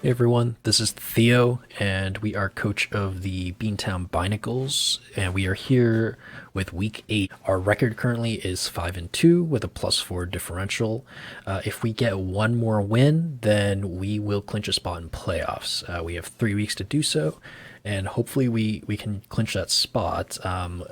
Hey everyone, this is Theo, and we are coach of the Beantown Binacles, and we are here with Week 8. Our record currently is 5-2 with a +4 differential. If we get one more win, then we will clinch a spot in playoffs. We have 3 weeks to do so, and hopefully we can clinch that spot.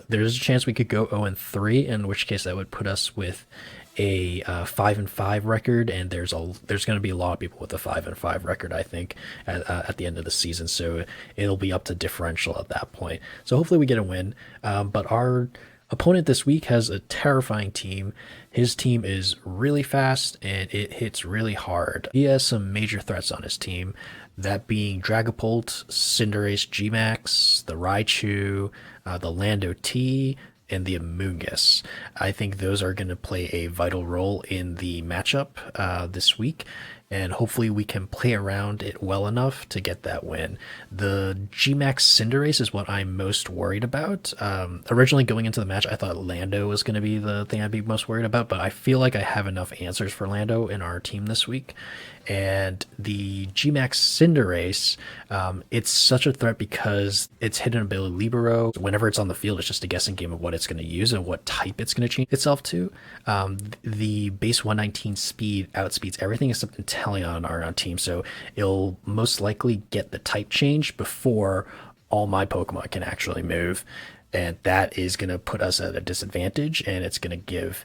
There's a chance we could go 0-3, in which case that would put us with a 5-5 record, and there's going to be a lot of people with a 5-5 record, I think, at the end of the season. So it'll be up to differential at that point. So hopefully we get a win. But our opponent this week has a terrifying team. His team is really fast and it hits really hard. He has some major threats on his team, that being Dragapult, Cinderace Gmax, the Raichu, the Lando T, and the Amoonguss. I think those are going to play a vital role in the matchup this week, and hopefully we can play around it well enough to get that win. The Gmax Cinderace is what I'm most worried about. Originally going into the match, I thought Lando was going to be the thing I'd be most worried about, but I feel like I have enough answers for Lando in our team this week. And the Gmax Cinderace, it's such a threat because its hidden ability Libero, whenever it's on the field, it's just a guessing game of what it's going to use and what type it's going to change itself to. The base 119 speed outspeeds everything except Inteleon on our team, so it'll most likely get the type change before all my Pokemon can actually move, and that is going to put us at a disadvantage, and it's going to give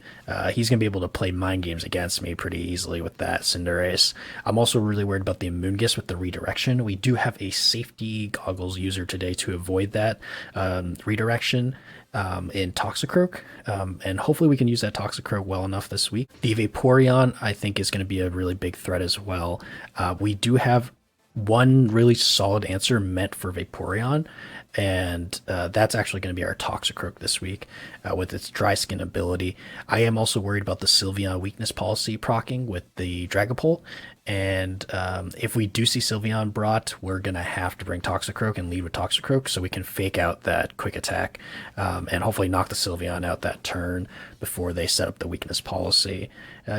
he's going to be able to play mind games against me pretty easily with that Cinderace. I'm also really worried about the Amoonguss with the redirection. We do have a safety goggles user today to avoid that redirection in Toxicroak, and hopefully we can use that Toxicroak well enough this week. The Vaporeon, I think, is going to be a really big threat as well. We do have one really solid answer meant for Vaporeon, and that's actually going to be our Toxicroak this week with its dry skin ability. I am also worried about the Sylveon weakness policy proccing with the Dragapult, and if we do see Sylveon brought, we're going to have to bring Toxicroak and lead with Toxicroak so we can fake out that quick attack and hopefully knock the Sylveon out that turn before they set up the weakness policy.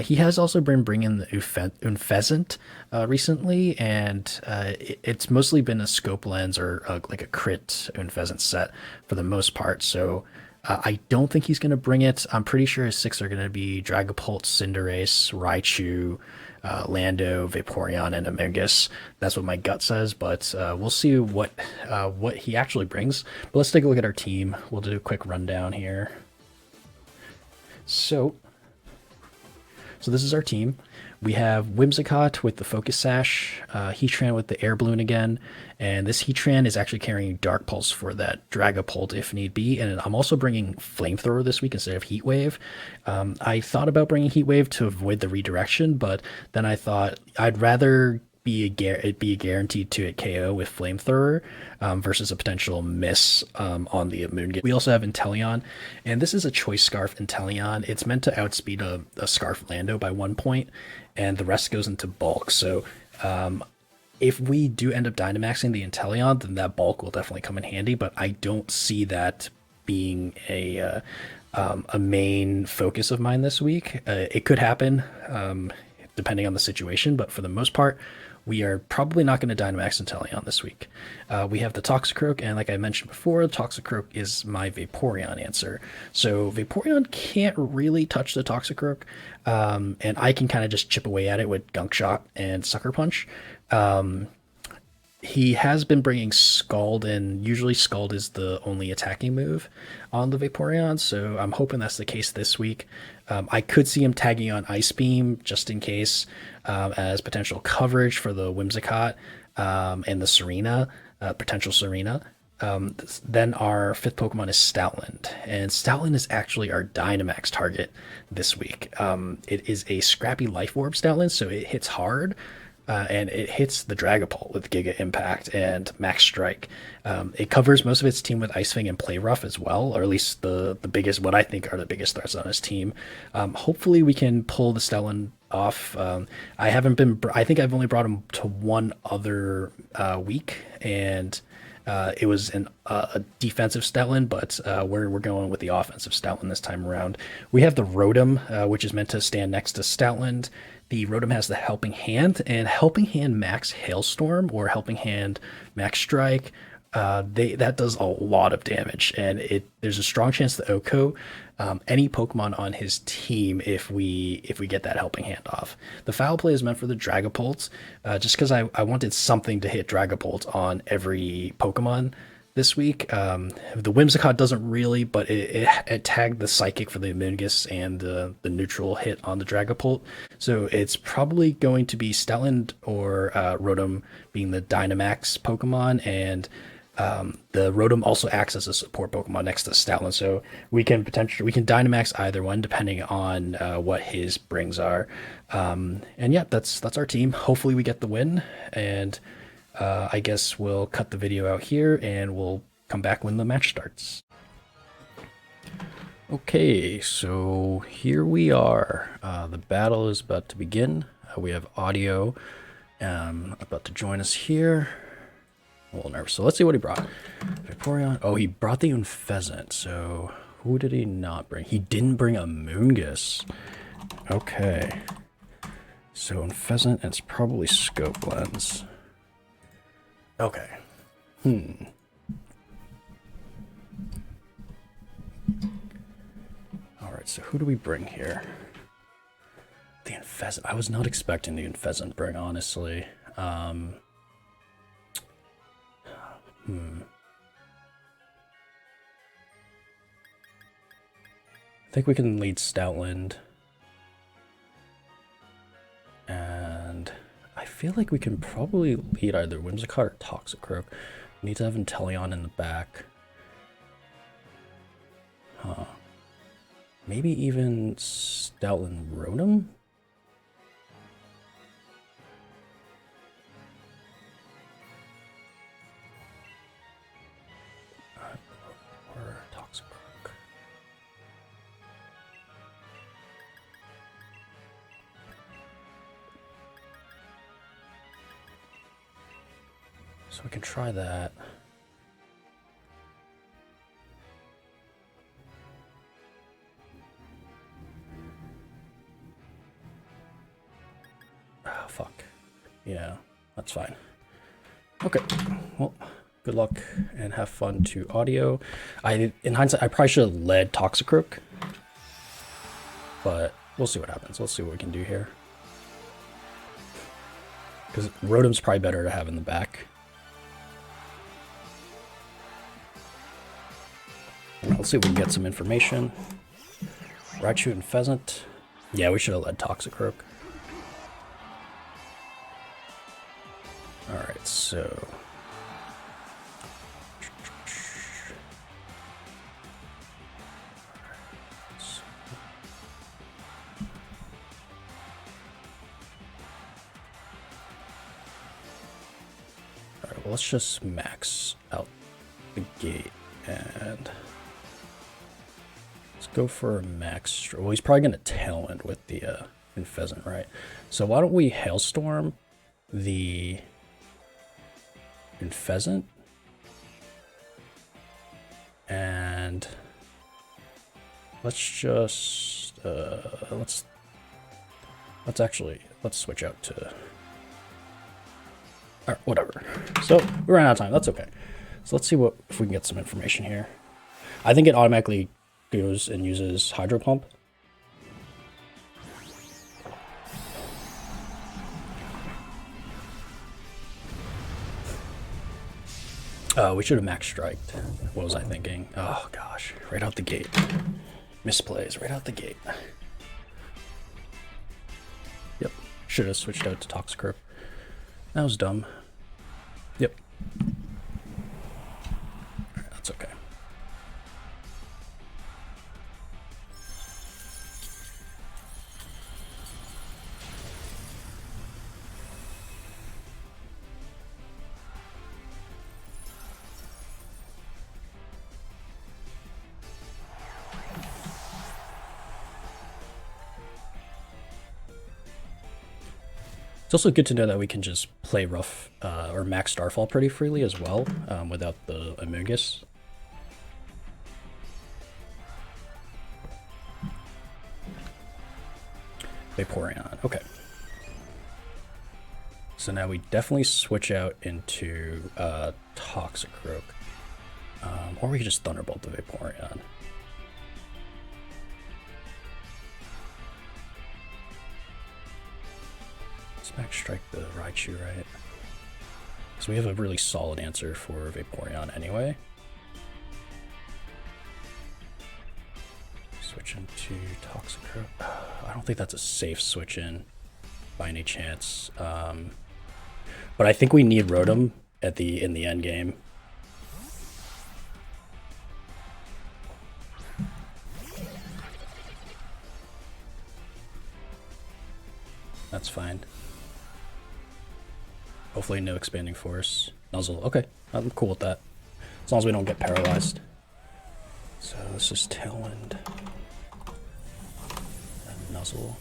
He has also been bringing the Unfezant recently, and it's mostly been a scope lens or like a crit Unfezant set for the most part. So I don't think he's going to bring it. I'm pretty sure his six are going to be Dragapult, Cinderace, Raichu, Lando, Vaporeon, and Amoonguss. That's what my gut says, but we'll see what he actually brings. But let's take a look at our team. We'll do a quick rundown here. So this is our team. We have Whimsicott with the Focus Sash, Heatran with the Air Balloon again, and this Heatran is actually carrying Dark Pulse for that Dragapult if need be, and I'm also bringing Flamethrower this week instead of Heat Wave. I thought about bringing Heat Wave to avoid the redirection, but then I thought I'd rather it'd be guaranteed to hit KO with Flamethrower versus a potential miss on the Amoonguss. We also have Inteleon, and this is a Choice Scarf Inteleon. It's meant to outspeed a Scarf Lando by 1 point, and the rest goes into bulk. So if we do end up Dynamaxing the Inteleon, then that bulk will definitely come in handy, but I don't see that being a main focus of mine this week. It could happen depending on the situation, but for the most part, we are probably not going to Dynamax Inteleon this week. We have the Toxicroak, and like I mentioned before, Toxicroak is my Vaporeon answer. So Vaporeon can't really touch the Toxicroak, and I can kind of just chip away at it with Gunk Shot and Sucker Punch. He has been bringing Scald, and usually Scald is the only attacking move on the Vaporeon, so I'm hoping that's the case this week. I could see him tagging on Ice Beam just in case as potential coverage for the Whimsicott and the Serena, potential Serena. Then our fifth Pokemon is Stoutland, and Stoutland is actually our Dynamax target this week. It is a scrappy Life Orb Stoutland, so it hits hard. And it hits the Dragapult with Giga Impact and Max Strike. It covers most of its team with Ice Fang and Play Rough as well, or at least the biggest, what I think are the biggest threats on his team. Hopefully we can pull the Stellan off. I think I've only brought him to one other week, and It was a defensive Stoutland, but we're going with the offensive Stoutland this time around. We have the Rotom, which is meant to stand next to Stoutland. The Rotom has the Helping Hand, and Helping Hand Max Hailstorm or Helping Hand Max Strike. That does a lot of damage, and there's a strong chance to OHKO any Pokemon on his team if we get that Helping Hand off. The Foul Play is meant for the Dragapult, just because I wanted something to hit Dragapult on every Pokemon this week. The Whimsicott doesn't really, but it tagged the Psychic for the Amoonguss and the neutral hit on the Dragapult. So it's probably going to be Stoutland or Rotom being the Dynamax Pokemon, and the Rotom also acts as a support Pokemon next to Stoutland, so we can Dynamax either one depending on what his brings are. And yeah, that's our team. Hopefully we get the win, and I guess we'll cut the video out here and we'll come back when the match starts. Okay, so here we are. The battle is about to begin. We have Audio about to join us here. A little nervous. So let's see what he brought. Vaporeon. Oh, he brought the Unfezant. So who did he not bring? He didn't bring a Moongus. Okay. So Unfezant, it's probably Scope Lens. Okay. Alright, so who do we bring here? The Unfezant. I was not expecting the Unfezant bring, honestly. I think we can lead Stoutland. And I feel like we can probably lead either Whimsicott or Toxicroak. We need to have Inteleon in the back. Maybe even Stoutland Rotom? Or Toxicroak. So we can try that. Oh, fuck. Yeah, that's fine. Okay, well, good luck and have fun to Audio. In hindsight, I probably should have led Toxicroak, but we'll see what happens. Let's see what we can do here. Because Rotom's probably better to have in the back. Let's see if we can get some information. Raichu and Pheasant. Yeah, we should have led Toxicroak. Alright, so... Alright, well, let's just max out the gate and... let's go for a max... well, he's probably going to Tailwind with the Pheasant, right? So why don't we Hailstorm the... Pheasant, and let's just let's switch out to whatever. So we ran out of time. That's okay. So let's see if we can get some information here. I think it automatically goes and uses Hydro Pump. We should have max striked. What was I thinking? Oh gosh, right out the gate. Misplays right out the gate. Yep, should have switched out to Toxicroak. That was dumb. Yep. Alright, that's okay. also good to know that we can just play rough or max Starfall pretty freely as well without the Amogus. Vaporeon, okay. So now we definitely switch out into Toxicroak. Or we could just Thunderbolt the Vaporeon. Let's max strike the Raichu, right? Because we have a really solid answer for Vaporeon anyway. Switch into Toxicroak. I don't think that's a safe switch in by any chance. But I think we need Rotom in the end game. That's fine. Hopefully no expanding force. Nuzzle. Okay, I'm cool with that. As long as we don't get paralyzed. So this is Tailwind. And Nuzzle.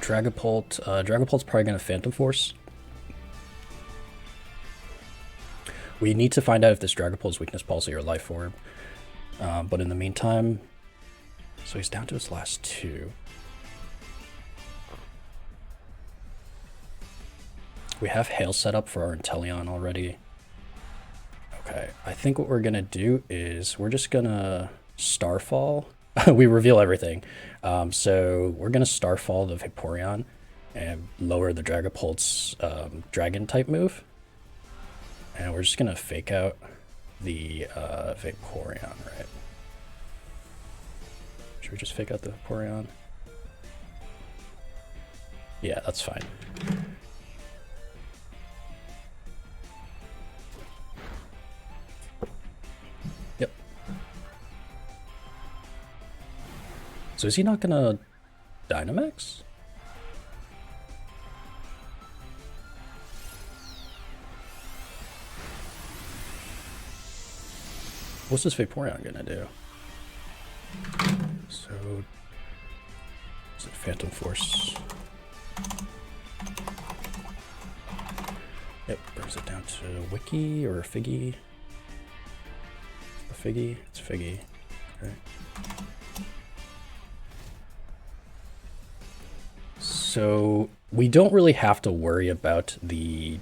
Dragapult's probably going to Phantom Force. We need to find out if this Dragapult's Weakness Policy or Life Orb. But in the meantime, so he's down to his last two. We have Hail set up for our Inteleon already. Okay, I think what we're going to do is we're just going to Starfall. We reveal everything. So we're going to Starfall the Vaporeon and lower the Dragapult's Dragon type move. And we're just going to fake out the Vaporeon, right? Should we just fake out the Vaporeon? Yeah, that's fine. Yep. So is he not gonna Dynamax? What's this Vaporeon gonna do? So is it Phantom Force? Yep, brings it down to Wiki or Figgy. The Figgy? It's Figgy. Okay. So we don't really have to worry about the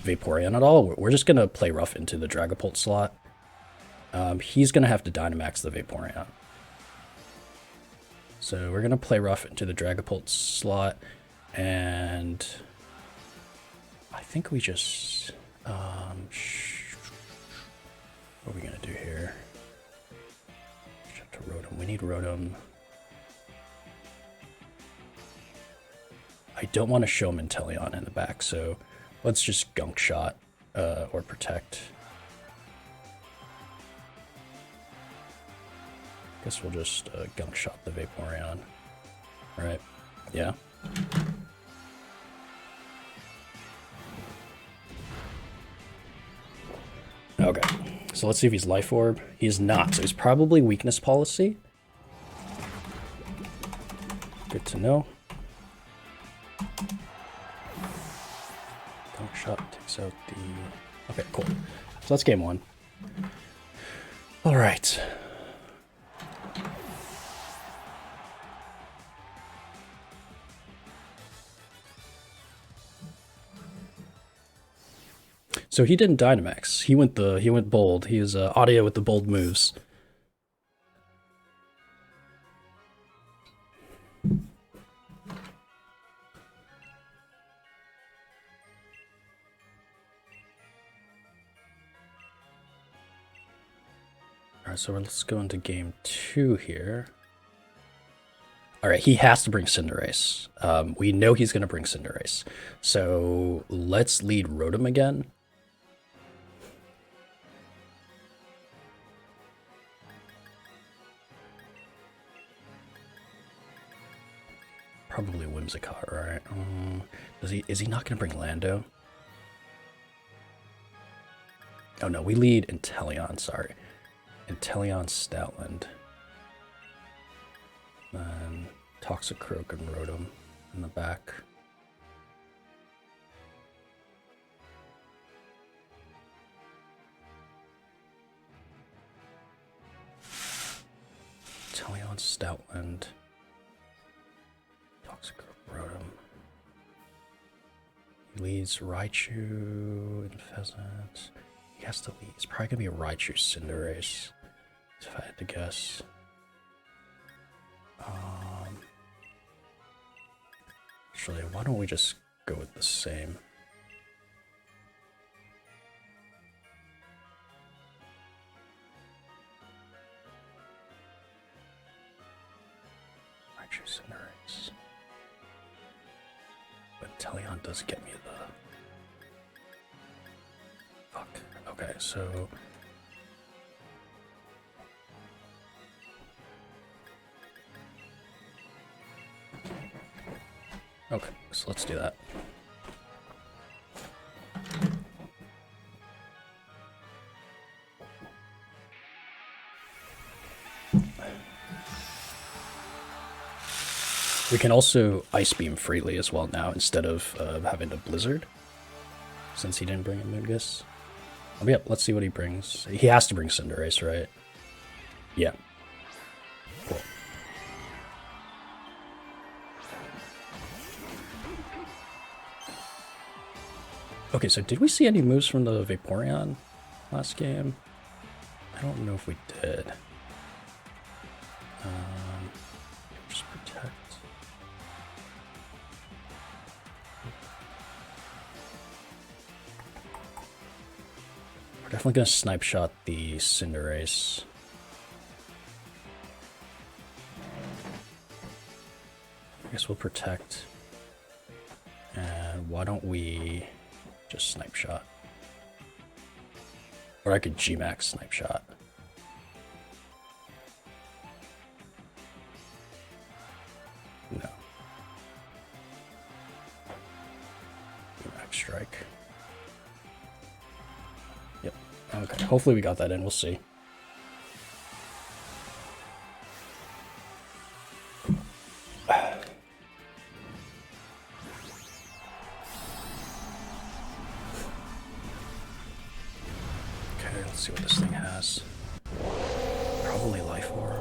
Vaporeon at all. We're just gonna play rough into the Dragapult slot. He's gonna have to Dynamax the Vaporeon. So we're gonna play rough into the Dragapult slot, and I think we just what are we gonna do here? Jump to Rotom. We need Rotom. I don't want to show Inteleon in the back, so let's just Gunk Shot or Protect. Guess we'll just Gunk Shot the Vaporeon. Alright, yeah. Okay, so let's see if he's Life Orb. He is not, so he's probably Weakness Policy. Good to know. Gunk Shot takes out the... Okay, cool. So that's game one. Alright. So he didn't Dynamax. He went bold. He was audio with the bold moves. Alright, so let's go into game 2 here. Alright, he has to bring Cinderace. We know he's going to bring Cinderace. So let's lead Rotom again. Probably Whimsicott, right? Is he not gonna bring Lando? Oh no, we lead Inteleon, sorry. Inteleon Stoutland. Then Toxicroak and Rotom in the back. Inteleon Stoutland. Toxicroak, Rotom. He leads Raichu and Pheasant. He has to lead. It's probably gonna be a Raichu Cinderace, if I had to guess. Actually, why don't we just go with the same? Raichu Cinderace. But Inteleon does get me the... Fuck. Okay, so... Okay, so let's do that. We can also Ice Beam freely as well now, instead of having to Blizzard, since he didn't bring a Moongus. Oh, yeah, let's see what he brings. He has to bring Cinderace, right? Yeah. Cool. Okay, so did we see any moves from the Vaporeon last game? I don't know if we did. Just protect. We're definitely gonna snipe shot the Cinderace. I guess we'll protect. And why don't we just snipe shot? Or I could G-Max snipe shot. No. G-Max strike. Yep. Okay. Hopefully we got that in. We'll see. Let's see what this thing has. Probably Life Orb.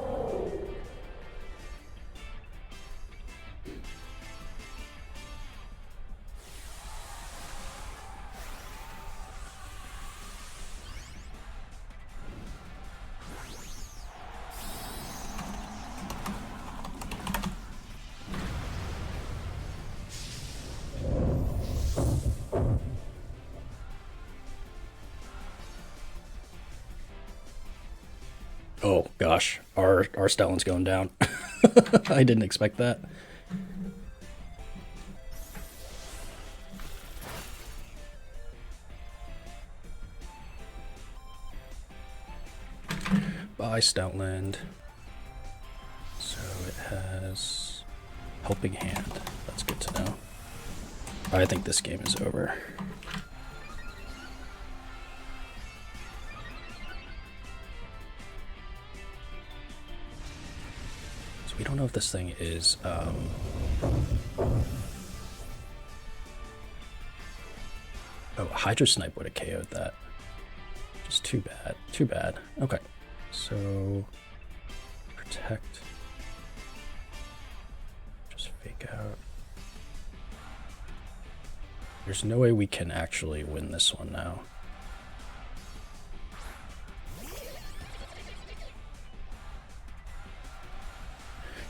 Oh gosh, our Stoutland's going down. I didn't expect that. Bye, Stoutland. So it has Helping Hand. That's good to know. I think this game is over. We don't know if this thing is, oh, Hydro Snipe would have KO'd that. Just too bad. Too bad. Okay. So, protect. Just fake out. There's no way we can actually win this one now.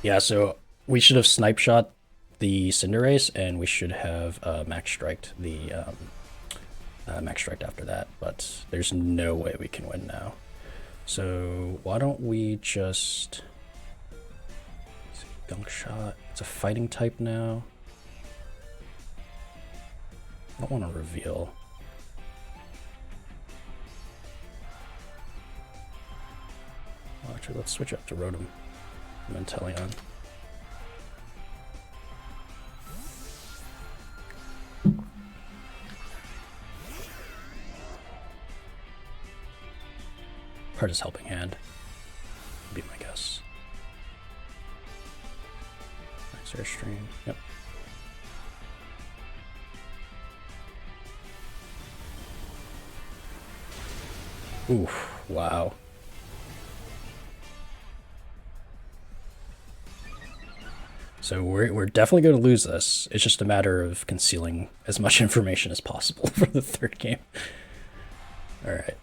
Yeah, so we should have snipe shot the Cinderace, and we should have max striked the max striked after that. But there's no way we can win now. So why don't we just Gunk Shot? It's a fighting type now. I don't want to reveal. Well, actually, let's switch up to Rotom. Inteleon. Part his helping hand. Would be my guess. Max Airstream. Yep. Oof, wow. So we're definitely going to lose this. It's just a matter of concealing as much information as possible for the third game. All right.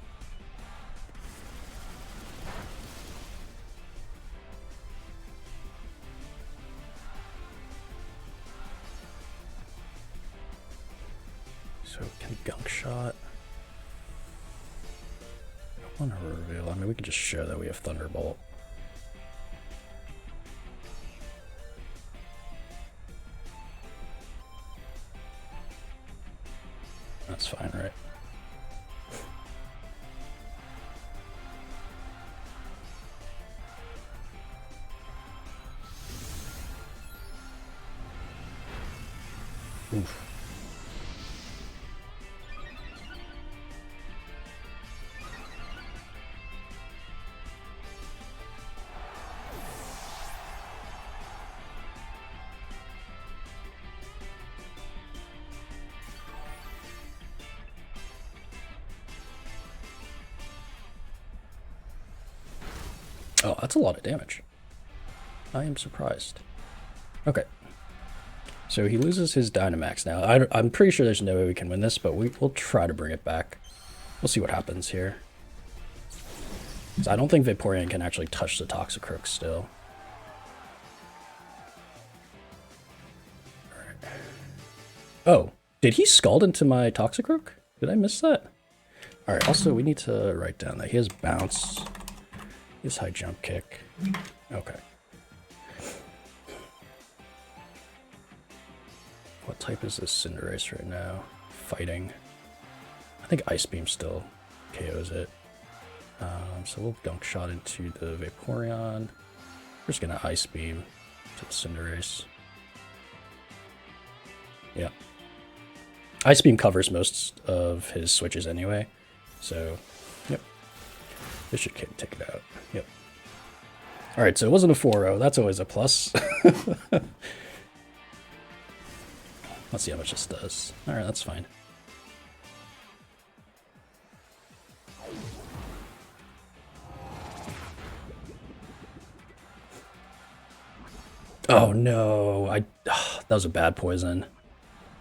So can gunk shot. I don't want to reveal. I mean, we can just show that we have Thunderbolt. That's fine, right? Oof. Oh, that's a lot of damage. I am surprised. Okay. So he loses his Dynamax now. I'm pretty sure there's no way we can win this, but we'll try to bring it back. We'll see what happens here. I don't think Vaporeon can actually touch the Toxicroak still. Right. Oh, did he Scald into my Toxicroak? Did I miss that? Alright, also we need to write down that he has Bounce. He has High Jump Kick. Okay. What type is this Cinderace right now? Fighting. I think Ice Beam still KOs it. So we'll Gunk Shot into the Vaporeon. We're just gonna Ice Beam to the Cinderace. Yeah. Ice Beam covers most of his switches anyway. So, yep. This should take it out. Yep. Alright, so it wasn't a 4-0. That's always a plus. Let's see how much this does. Alright, that's fine. Oh no, that was a bad poison.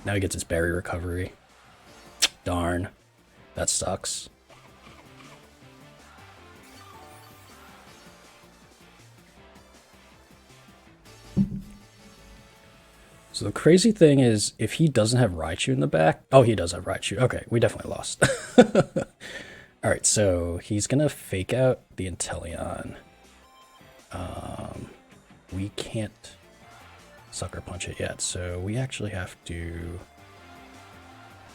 Now he gets his berry recovery. Darn. That sucks. So the crazy thing is, if he doesn't have Raichu in the back... Oh, he does have Raichu. Okay, we definitely lost. Alright, so he's going to fake out the Inteleon. We can't Sucker Punch it yet, so we actually have to...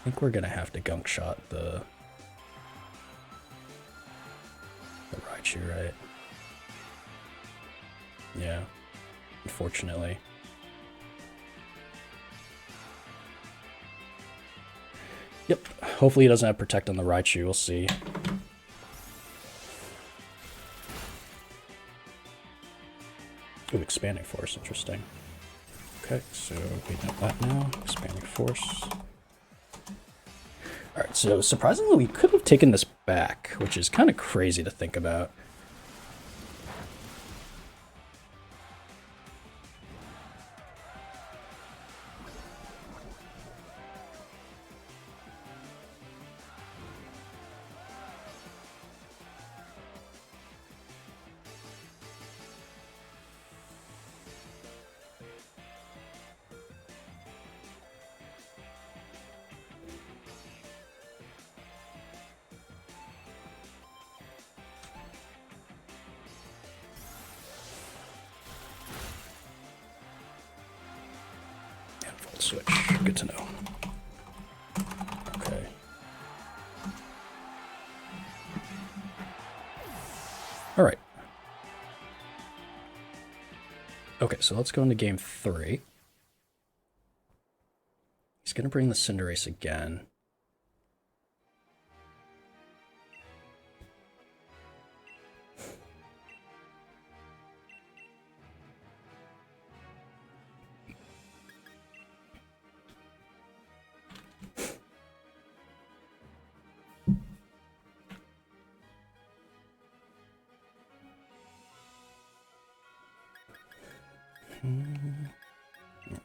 I think we're going to have to Gunk Shot the Raichu, right? Yeah, unfortunately. Yep, hopefully he doesn't have Protect on the Raichu, we'll see. Ooh, Expanding Force, interesting. Okay, so we know that now. Expanding Force. Alright, so surprisingly we could have taken this back, which is kind of crazy to think about. Switch. Good to know. Okay. All right. Okay, so let's go into game 3. He's going to bring the Cinderace again.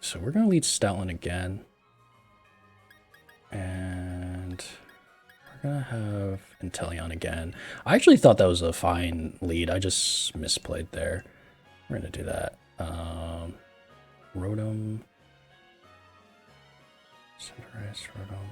So we're going to lead Stoutland again. And we're going to have Inteleon again. I actually thought that was a fine lead. I just misplayed there. We're going to do that. Rotom. Cinderace, Rotom.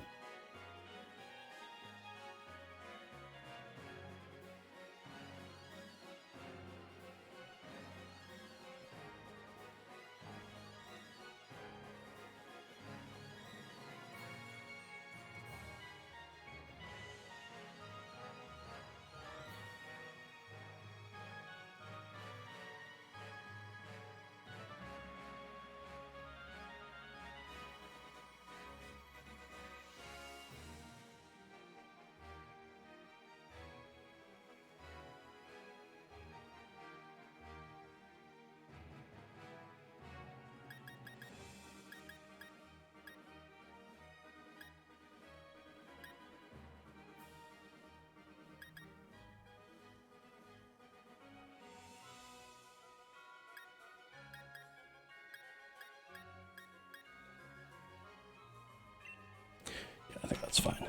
I think that's fine.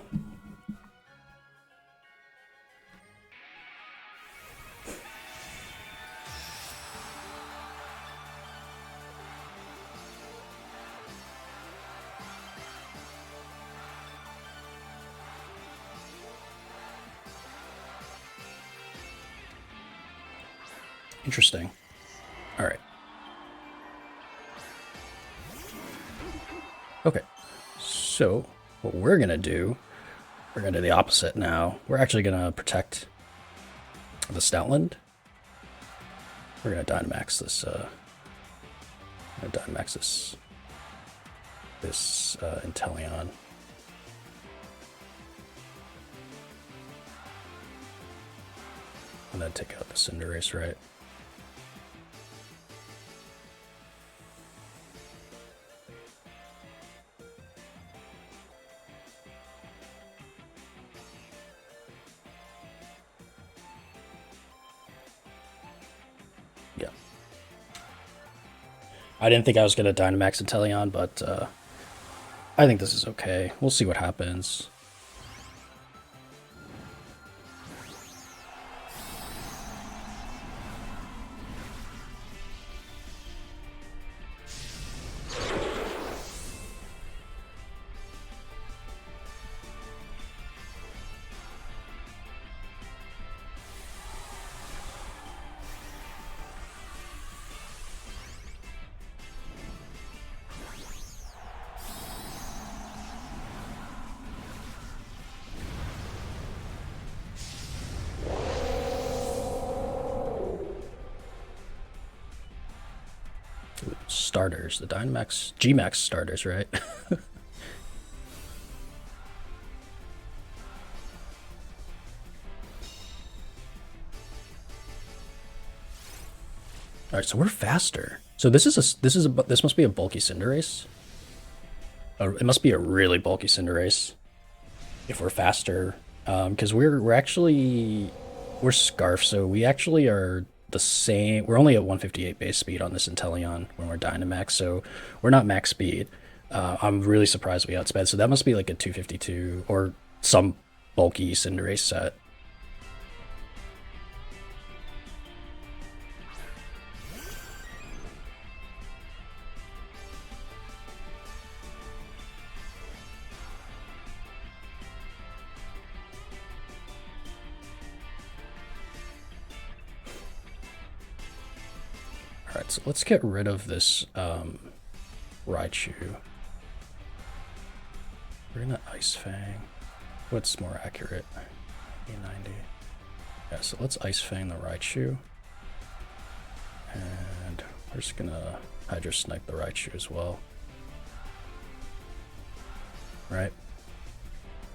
Interesting. All right. Okay. So what we're going to do, we're going to do the opposite now. We're actually going to protect the Stoutland. We're going to Dynamax this Inteleon. And then take out the Cinderace, right? Yeah. I didn't think I was going to Dynamax Inteleon, but I think this is okay. We'll see what happens. Starters, the Dynamax, G-Max starters, right? All right, so we're faster. So this must be a bulky Cinderace. It must be a really bulky Cinderace if we're faster, because we're Scarf, so we actually are the same. We're only at 158 base speed on this Inteleon when we're Dynamax, so we're not max speed. I'm really surprised we outsped. So that must be like a 252 or some bulky Cinderace set. Alright, so let's get rid of this Raichu. We're gonna Ice Fang. What's more accurate? 90. Yeah, so let's Ice Fang the Raichu. And we're just gonna Hydro Snipe the Raichu as well. Right?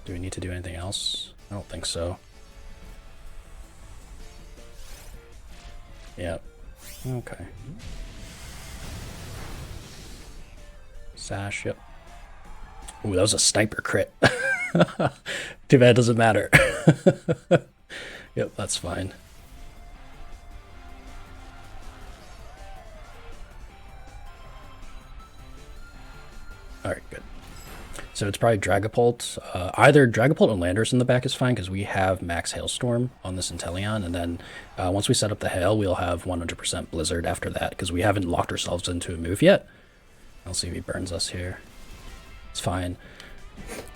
Do we need to do anything else? I don't think so. Yep. Okay. Sash, yep. Ooh, that was a sniper crit. Too bad it doesn't matter. Yep, that's fine. So it's probably Dragapult. Either Dragapult or Landers in the back is fine because we have max Hailstorm on this Inteleon. And then once we set up the Hail, we'll have 100% Blizzard after that because we haven't locked ourselves into a move yet. I'll see if he burns us here. It's fine.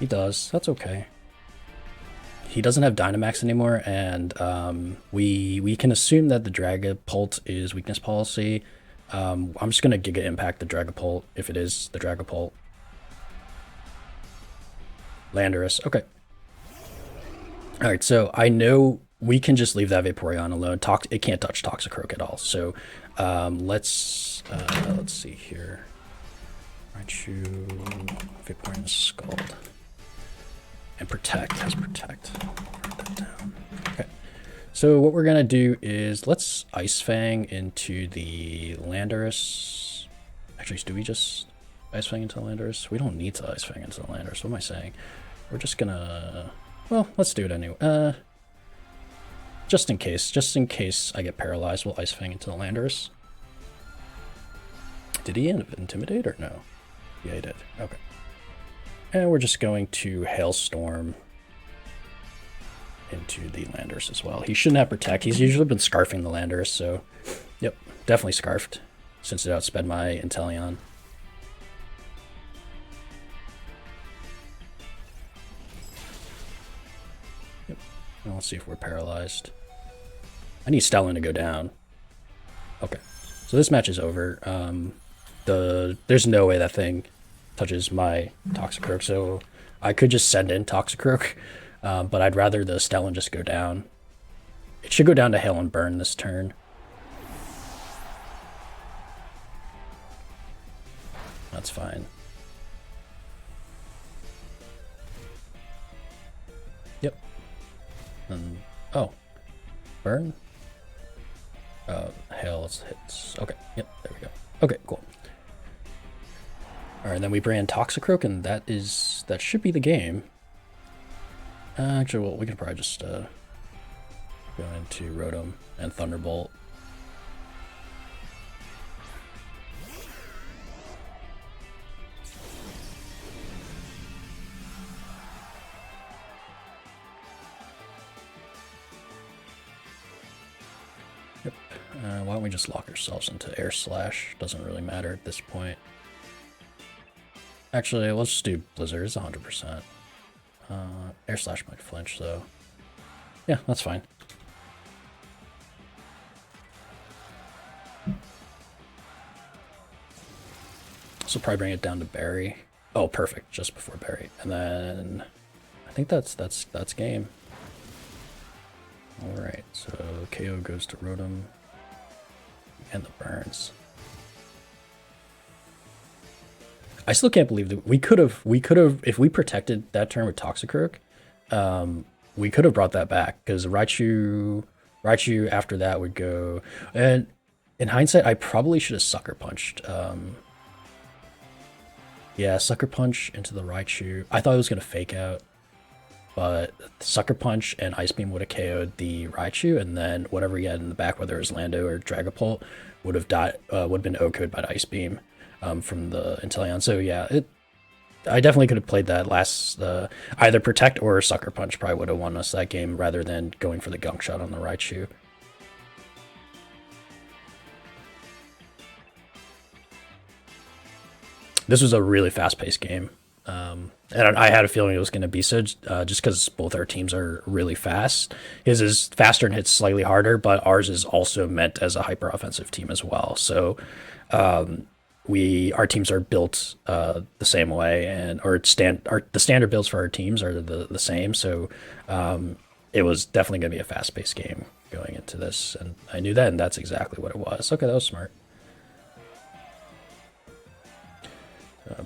He does. That's okay. He doesn't have Dynamax anymore, and we can assume that the Dragapult is weakness policy. I'm just going to Giga Impact the Dragapult if it is the Dragapult. Landorus, okay. Alright, so I know we can just leave that Vaporeon alone. It can't touch Toxicroak at all. So let's see here. Raichu, Vaporeon Scald. And Protect, has Protect. Write that down. Okay. So what we're gonna do is let's Ice Fang into the Landorus. Actually, do we just Ice Fang into the Landorus? We don't need to Ice Fang into the Landorus. What am I saying? We're just gonna, well, let's do it anyway. Just in case I get paralyzed, we'll Ice Fang into the Landorus. Did he Intimidate or no? Yeah, he did. Okay. And we're just going to Hailstorm into the Landorus as well. He shouldn't have Protect. He's usually been scarfing the Landorus, so yep, definitely scarfed since it outsped my Inteleon. Yep. Now let's see if we're paralyzed. I need Stellan to go down. Okay, so this match is over. There's no way that thing touches my Toxicroak, so I could just send in Toxicroak, but I'd rather the Stellan just go down. It should go down to Hail and Burn this turn. That's fine. Yep. And, oh. Burn? Hail hits. Okay, yep, there we go. Okay, cool. Alright, then we brand Toxicroak, and that should be the game. Actually, well, we can probably just go into Rotom and Thunderbolt. Yep. Why don't we just lock ourselves into Air Slash? Doesn't really matter at this point. Actually, let's just do Blizzard. It's 100%. Air Slash might flinch, though. Yeah, that's fine. So probably bring it down to Berry. Oh, perfect. Just before Berry. And then I think that's game. Alright, so KO goes to Rotom. And the burns. I still can't believe that we could have, if we protected that turn with Toxicroak, we could have brought that back, because Raichu after that would go, and in hindsight, I probably should have Sucker Punched. Yeah, Sucker Punch into the Raichu. I thought it was going to Fake Out, but Sucker Punch and Ice Beam would have KO'd the Raichu, and then whatever he had in the back, whether it was Lando or Dragapult, would have been OHKO'd by the Ice Beam. From the Inteleon. So yeah, I definitely could have played that last, either Protect or Sucker Punch probably would have won us that game rather than going for the Gunk Shot on the Raichu. This was a really fast-paced game. And I had a feeling it was going to be so, just because both our teams are really fast. His is faster and hits slightly harder, but ours is also meant as a hyper-offensive team as well. So, our teams are built the same way, and the standard builds for our teams are the same. So it was definitely going to be a fast-paced game going into this, and I knew that, and that's exactly what it was. Okay, that was smart.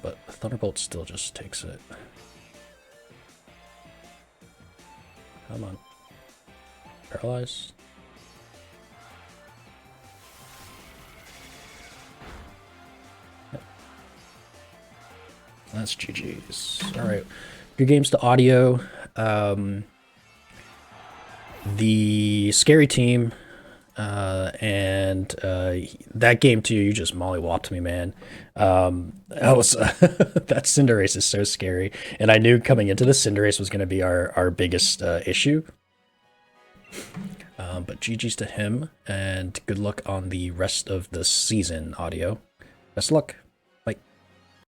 But Thunderbolt still just takes it. Come on. Paralyze. That's GG's. Alright. Good games to audio. The scary team and that game too, you just mollywopped me, man. I was that Cinder Race is so scary, and I knew coming into this Cinder Race was going to be our biggest issue. But GG's to him, and good luck on the rest of the season, Audio. Best luck.